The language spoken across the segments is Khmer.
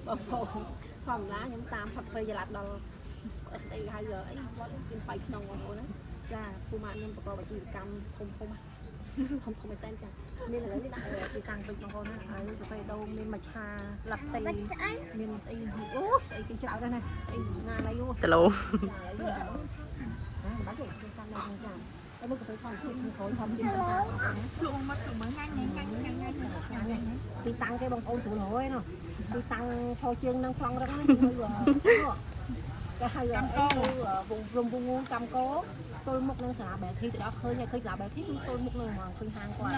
បងប្អូនធម្មតាខ្ញុំតាមផាត់ពេលច្រឡំដល់ស្អីហើយអីគាត់กินไปក្នុងបងប្អូនណាចាពូម៉ាក់ខ្ញុំប្រកបអាជីវកម្មធំមែនតើចាមានឥឡូវនេះដាក់ពីសាំងពេជ្របងប្អូនណាហើយកាហ្វេដូងមានមច្ឆាឡាត់តេមានស្អីអូស្អីគេច្រើនណាស់អីណាណៃអូគីឡូបាត់ទេតាមដល់ចាតែមកកាហ្វេផងទៀតខ្ញុំខំទៀតសាលក់មកទៅមើលញ៉ាំពីតាំងគេបងប្អូនស្រួលហើយណោះពីតាំងថោជើងនឹងខ្លងរឹងហ្នឹងគេហៅវងកម្មកោទល់មុខនឹងសាលាបែធីទៅដល់ឃើញសាលាបែធីទល់មុខនឹងហ្មងឃើញហាងគាត់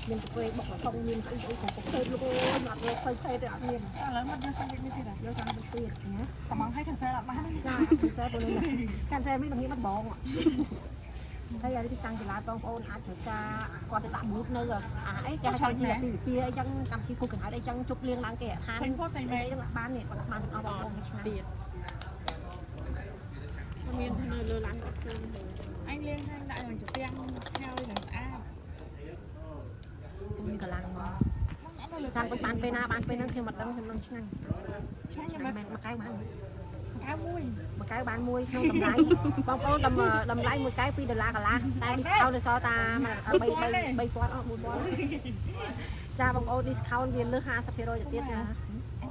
មានកាហ្វេបុកក្នុងមានស្អីของប្រភេទលោកអូយអត់ឃើញភេទទេអត់មានឥឡូវមកយកសាំងនេះទៀតយកសាំងនេះទៀតណាតំងឲ្យខាងសែអត់បានទេចាខាងសែពលនេះខាងសែមានងាយបាត់បងហើយអានេះទីតាំងចល័តបងប្អូនអាចត្រូវការគាត់ទៅដាក់ប៊ូតនៅអីគេហៅថាពីពីអីចឹងកម្មវិធីគូកង្ហៅអីចឹងជប់លៀងឡើងគេខាងហ្នឹងគាត់តែបាននេះគាត់បានទាំងអស់បងប្អូនឆ្នាំទៀតមាននៅលើឡានគាត់ឃើញអញលៀងខាងដាក់នឹងជាទាំងហើយនឹងស្អាតមានកន្លងមកសានបានពេលណាបានពេលហ្នឹងខ្ញុំមិនដឹងខ្ញុំនឹងឆ្ងាញ់មិនមែនមួយកែវបានកែវបានមួយក្នុងតម្លៃបងប្អូនតម្លៃមួយកែវ$2កន្លះតែ discount ទៅសល់តា3000អស់4000ចាបងប្អូន discount វាលើស 50% ទៅទៀតចា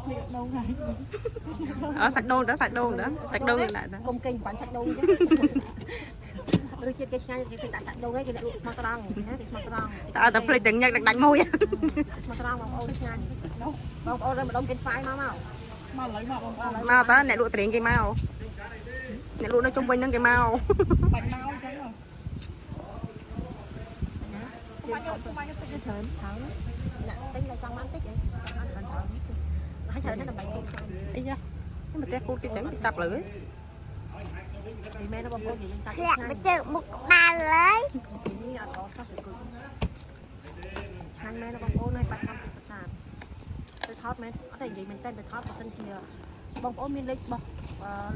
ភ្លេចដងហើយសាច់ដូងទៅសាច់ដូងទៅសាច់ដូងនេះដែរកុំកេងបាញ់សាច់ដូងចឹងរសជាតិគេឆ្ងាញ់គេដាក់សាច់ដូងឯងគេដាក់លក់ស្មោះត្រង់ណាគេស្មោះត្រង់តែអត់តែភ្លេចទាំងញឹកដាច់មួយស្មោះត្រង់បងប្អូនឆ្ងាញ់បងប្អូនរើម្ដងគេស្វាយមកឥឡូវមកបងប្អូនមកតើអ្នកលក់ត្រៀងគេមកអ្នកលក់នៅជុំវិញហ្នឹងគេមកបាច់មកអញ្ចឹងខ្ញុំតិចទៅច្រើនហើយអ្នកទិញតែចង់បានតិចឯងអត់ច្រើនហើយច្រើនណាស់ដើម្បីគូតអីយ៉ាខ្ញុំប្រទេសគូតគេចឹងគេចាប់លើពីមែនបងប្អូននិយាយសាច់ឆ្លាក់មកជើមុខក្បាលហើយនេះអត់អត់សោះស្គូខាងមែនបងប្អូនឲ្យបាត់កម្មសិក្សាទៅថតមែនអត់តែនិយាយមែនតែទៅថតបើសិនជាបងប្អូនមានលេខរបស់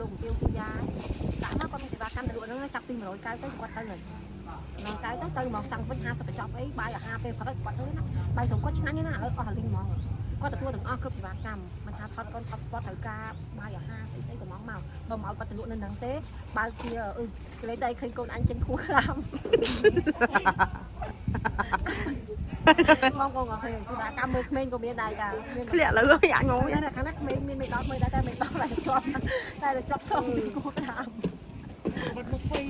លោកវិទ្យាពូយ៉ាដាក់មកគាត់មានសេវាកម្មទៅលក់ហ្នឹងចាប់ពី100កៅទៅគាត់ទៅហ្នឹង100កៅទៅមកសាំងវិញ50បញ្ចប់អីបាយអាហារពេលព្រឹកគាត់ទៅណាបាយសម្គាត់ឆ្ងាញ់ណាឥឡូវអស់អាលីងហ្មងគាត់ទទួលទាំងអស់គ្រប់សេវាកម្មមិនថាថតកូនថតស្ពតត្រូវការបាយអាហារស្អីក៏មកបើមកគាត់ទៅលក់នៅហ្នឹងទេបើជាកលេតែឃើញកូនអញចេញខួរខ្លាំបងកូនក៏ឃើញសេវាកម្មមើលក្មេងក៏មានដែរចាមានធ្លាក់លើយ៉ាងងតែខាងណាក្មេងមានមេដល់មើលដែរតែមេដល់តែជាប់សំខួរខ្លាំបាត់មុខពី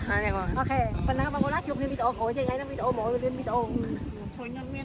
ហ្នឹងអូខេប៉ុណ្ណាបងប្អូនជួបគ្នាវីដេអូក្រោយទេថ្ងៃនេះវីដេអូមកលឿនវីដេអូជួយញ៉ាំមាន